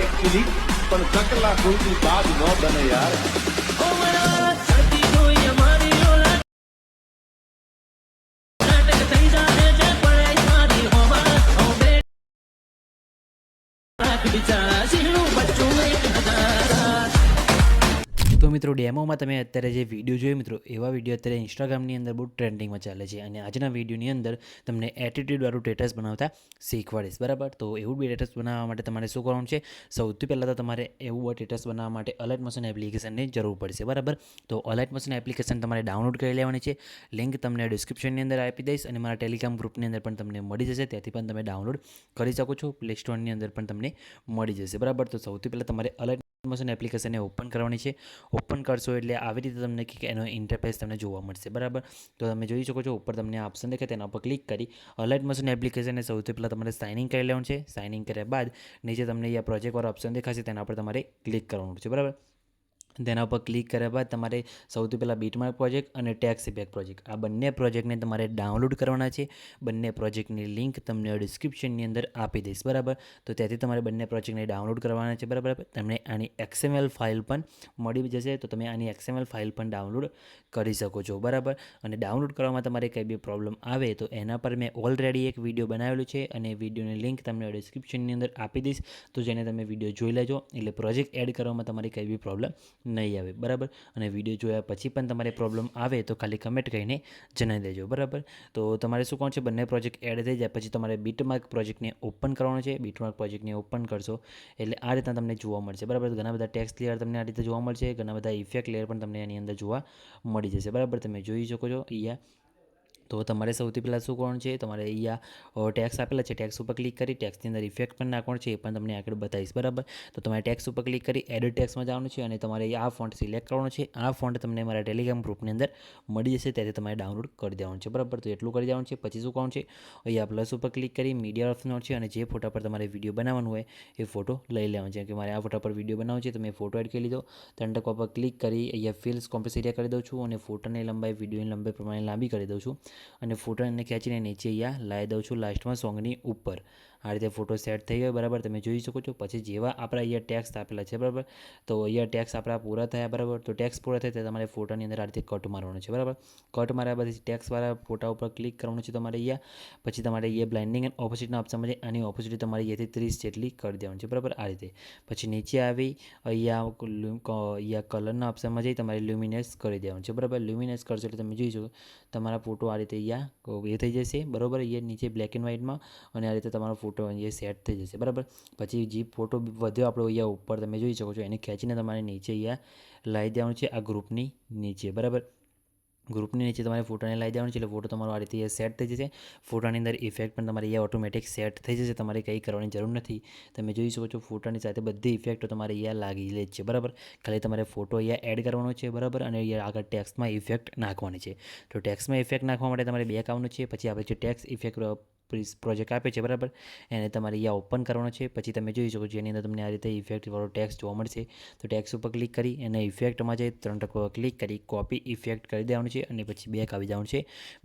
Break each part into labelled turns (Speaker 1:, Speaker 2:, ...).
Speaker 1: Actually पण चकला कोई बात न बने यार।
Speaker 2: तो मित्रों डेमो में तमे अत्यारे जे विडियो जोयो मित्रों एवा विडियो अत्यारे इंस्टाग्रामनी अंदर बहुत ट्रेंडिंग में चाले छे अने आजना विडियोनी अंदर तमने एटीट्यूड वाळुं स्टेटस बनावता शीखवाडीश बराबर। तो एवुं बी स्टेटस बनाववा माटे तमारे शुं करवानुं छे, सौथी पहेला तो तमारे एवुं स्टेटस बनाववा माटे अलाइट मोशन एप्लिकेशननी जरूर पड़शे बराबर। तो अलाइट मोशन एप्लिकेशन तमारे डाउनलॉड करी लेवानी छे, लिंक तमने डिस्क्रिप्शननी अंदर आपी दईश अने मारा टेलिग्राम ग्रुपनी अंदर पण तमने मळी जशे, त्याथी पण तमे डाउनलॉड करी शको छो। प्ले स्टोरनी अंदर पण तमने मळी जशे बराबर। तो सौथी पहेला तमारे अलाइट मोशन एप्लिकेशन ने ओपन करवानी छे। ओपन करशो एटले आवी रीते तमने कंईक एनो इंटरफेस तमने जोवा मळशे बराबर। तो तमे जोई शको छो उपर तमने ऑप्शन देखाय तेना पर क्लिक करी अलाइट मोशन एप्लिकेशन ने सौथी पहेला तमारे साइन इन करी लेवानुं छे। साइन इन कर्या बाद नीचे तमने अहींया प्रोजेक्ट वाळो ऑप्शन देखाशे तेना पर तमारे क्लिक करवानुं छे बराबर। तेना पर क्लिक कर्या बाद तमारे सौथी पहेला बीटमार्क प्रोजेक्ट और टेक्स इफेक्ट प्रोजेक्ट आ बंने प्रोजेक्ट ने तमारे डाउनलॉड करवाना छे। बंने प्रोजेक्टनी लिंक तमने डिस्क्रिप्शननी अंदर आपी दईश बराबर। तो त्याथी तमारे बंने प्रोजेक्टने डाउनलॉड करवाना छे बराबर। तमने आनी एक्सएमएल फाइल पण मळी जशे, तो तमे आनी एक्सएमएल फाइल पण डाउनलॉड करी शको छो बराबर। अने डाउनलॉड करवामां तमारे कंई बी प्रॉब्लम आवे तो एना पर मैं ऑलरेडी एक विडियो बनावेलो छे अने विडियोनी लिंक तमने डिस्क्रिप्शननी अंदर आपी दईश, तो जेने तमे विडियो जोई लेजो एटले प्रोजेक्ट एड करवामां तमारे कंई बी प्रॉब्लम नहीं आवे बराबर। अने विडियो जोया पछी पण तमारे प्रॉब्लम आवे तो खाली कमेंट करीने जणावी देजो बराबर। तो तमारे शुं करवानुं छे, बंने प्रोजेक्ट एड थई जाय पछी तमारे बीटमार्क प्रोजेक्टने ओपन करवानो छे। बीटमार्क प्रोजेक्टने ओपन करशो एटले आ रीतना तमने जोवा मळशे बराबर। घणा बधा टेक्स्ट लेयर तमने आ रीते जोवा मळशे, घणा बधा इफेक्ट लेयर पण तमने आनी अंदर जोवा मळी जशे बराबर। तमे जोई शको छो अहींया। तो तमारे सौथी पहेला शुं करवानुं छे, तमारे अहींया टेक्स आपेला छे, टेक्स पर क्लिक करी टेक्सनी अंदर इफेक्ट पण नाखवानुं छे, ए पण तमने आगळ बतावीश बराबर। तो तमारे टेक्स पर क्लिक करी एडिट टेक्स में जवानुं छे अने तमारे आ फॉन्ट सिलेक्ट करवानुं छे। आ फॉन्ट तमने मारा टेलिग्राम ग्रुपनी अंदर मळी जशे, त्याथी तमारे डाउनलॉड करी देवानुं छे बराबर। तो एटલું કરી દેવાનું છે। પછી શું કરવાનું છે, અહીંયા પ્લસ ઉપર ક્લિક કરી મીડિયા ઓપ્શન છે અને જે ફોટા પર તમારે વિડીયો બનાવવાનું હોય એ ફોટો લઈ લેવાનો છે। કે મારે આ ફોટા પર વિડીયો બનાવવાનો છે તો મેં ફોટો એડ કરી લીધો। 3 ટકા પર ક્લિક કરી અહીંયા ફિલ્સ કોમ્પ્રેસ એરિયા કરી દઉં છું અને ફોટાની લંબાઈ વિડીયોની લંબાઈ પ્રમાણે લાંબી કરી દઉં છું અને ફોટાને ખેંચીને નીચે અહીંયા લાવી દઉં છું લાસ્ટમાં સોંગની ઉપર। આ રીતે ફોટો સેટ થઈ ગયો બરાબર, તમે જોઈ શકો છો। પછી જેવા આપણા અહીંયા ટેક્સ આપેલા છે બરાબર, તો અહીંયા ટેક્સ આપણા પૂરા થયા બરાબર। તો ટેક્સ પૂરા થાય ત્યારે તમારે ફોટાની અંદર આ રીતે કટ મારવાનો છે બરાબર। કટ માર્યા પછી ટેક્સવાળા ફોટા ઉપર ક્લિક કરવાનું છે તમારે અહીંયા। પછી તમારે અહીંયા બ્લાઇન્ડિંગ એન્ડ ઓપોઝિટના ઓપ્શનમાં જઈ આની ઓપોઝિટ તમારે અહીંયાથી 30 જેટલી કરી દેવાની છે બરાબર, આ રીતે। પછી નીચે આવી અહીંયા કલરના ઓપ્શનમાં જઈ તમારે લ્યુમિનેસ કરી દેવાનું છે બરાબર। લ્યુમિનેસ કરશો એટલે તમે જોઈ શકો તમારા ફોટો આ રીતે અહીંયા એ થઈ જશે બરાબર। અહીંયા નીચે બ્લેક એન્ડ વ્હાઇટમાં અને આ રીતે તમારો ફોટો અહીંયા સેટ થઈ જશે બરાબર। પછી જે ફોટો વધ્યો આપણો અહીંયા ઉપર તમે જોઈ શકો છો, એને ખેંચીને તમારે નીચે અહીંયા લાવી દેવાનું છે આ ગ્રુપની નીચે બરાબર। ગ્રુપની નીચે તમારે ફોટોને લાવી દેવાનું છે એટલે ફોટો તમારો આ રીતે સેટ થઈ જશે। ફોટાની અંદર ઇફેક્ટ પણ તમારે અહીંયા ઓટોમેટિક સેટ થઈ જશે, તમારે કંઈ કરવાની જરૂર નથી। તમે જોઈ શકો છો ફોટાની સાથે બધી ઇફેક્ટો તમારે અહીંયા લાગી લે છે બરાબર। ખાલી તમારે ફોટો અહીંયા એડ કરવાનો છે બરાબર અને અહીંયા આગળ ટેક્સમાં ઇફેક્ટ નાખવાની છે। તો ટેક્સમાં ઇફેક્ટ નાખવા માટે તમારે બેક આવવાનું છે। પછી આપણે જે ટેક્સ ઇફેક્ટ પ્રોજેક્ટ આપે છે બરાબર, એને તમારે અહીંયા ઓપન કરવાનો છે। પછી તમે જોઈ શકો છો એની અંદર તમને આ રીતે ઇફેક્ટવાળો ટેક્સ જોવા મળશે। તો ટેક્સ ઉપર ક્લિક કરી એને ઇફેક્ટમાં જઈ 3 ટકા ક્લિક કરી કોપી ઇફેક્ટ કરી દેવાનું છે અને પછી બેક આવી જવાનું છે।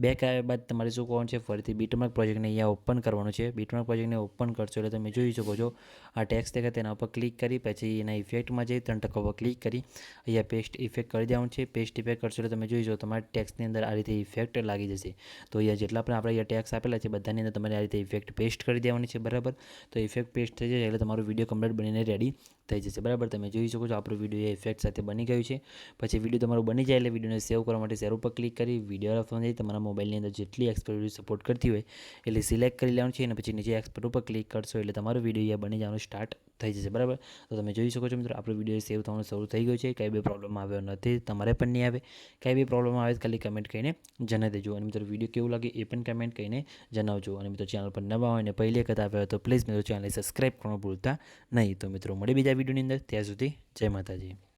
Speaker 2: બેક આવ્યા બાદ તમારે શું કરવાનું છે, ફરીથી બીટમાર્ક પ્રોજેક્ટને અહીંયા ઓપન કરવાનું છે। બીટમાર્ક પ્રોજેક્ટને ઓપન કરશો એટલે તમે જોઈ શકો છો આ ટેક્સ દેખાય તેના ઉપર ક્લિક કરી પછી એના ઇફેક્ટમાં જઈ 3 ટકા પર ક્લિક કરી અહીંયા પેસ્ટ ઇફેક્ટ કરી દેવાનું છે। પેસ્ટ ઇફેક્ટ કરશો એટલે તમે જોઈ શકો તમારા ટેક્સની અંદર આ રીતે ઇફેક્ટ લાગી જશે। તો અહીંયા જેટલા પણ આપણે અહીંયા ટેક્સ આપેલા છે બધાની અંદર તમારે આ રીતે ઇફેક્ટ પેસ્ટ કરી દેવાની છે બરાબર। તો ઇફેક્ટ પેસ્ટ થઈ જાય એટલે તમારો વિડીયો કમ્પ્લીટ બનીને રેડી થઈ જશે બરાબર। તમે જોઈ શકો છો આપણો વિડીયો એ ઇફેક્ટ સાથે બની ગયું છે। પછી વિડીયો તમારું બની જાય એટલે વિડીયોને સેવ કરવા માટે શેર ઉપર ક્લિક કરી વિડીયો ઓપ્શન જઈ તમારા મોબાઈલની અંદર જેટલી એક્સપોર્ટ વિડીયો સપોર્ટ કરતી હોય એટલે સિલેક્ટ કરી લેવાનું છે અને પછી નીચે એક્સપોર્ટ ઉપર ક્લિક કરશો એટલે તમારો વિડીયો અહીંયા બની જવાનું સ્ટાર્ટ થઈ જશે બરાબર। તો તમે જોઈ શકો છો મિત્રો આપણો વિડીયો સેવ થવાનું શરૂ થઈ ગયો છે, કંઈ બી પ્રોબ્લેમ આવ્યો નથી, તમારે પણ નહીં આવે। કંઈ બી પ્રોબ્લેમ આવે ખાલી કમેન્ટ કરીને જણાવી દેજો અને મિત્રો વિડીયો કેવું લાગે એ પણ કમેન્ટ કરીને જણાવજો। અને મિત્રો ચેનલ પર નવા હોય અને પહેલી વખત આવ્યો તો પ્લીઝ મિત્રો ચેનલને સબસ્ક્રાઈબ કરવાનું ભૂલતા નહીં। તો મિત્રો મળી બીજા વિડીયોની અંદર, ત્યાં સુધી જય માતાજી।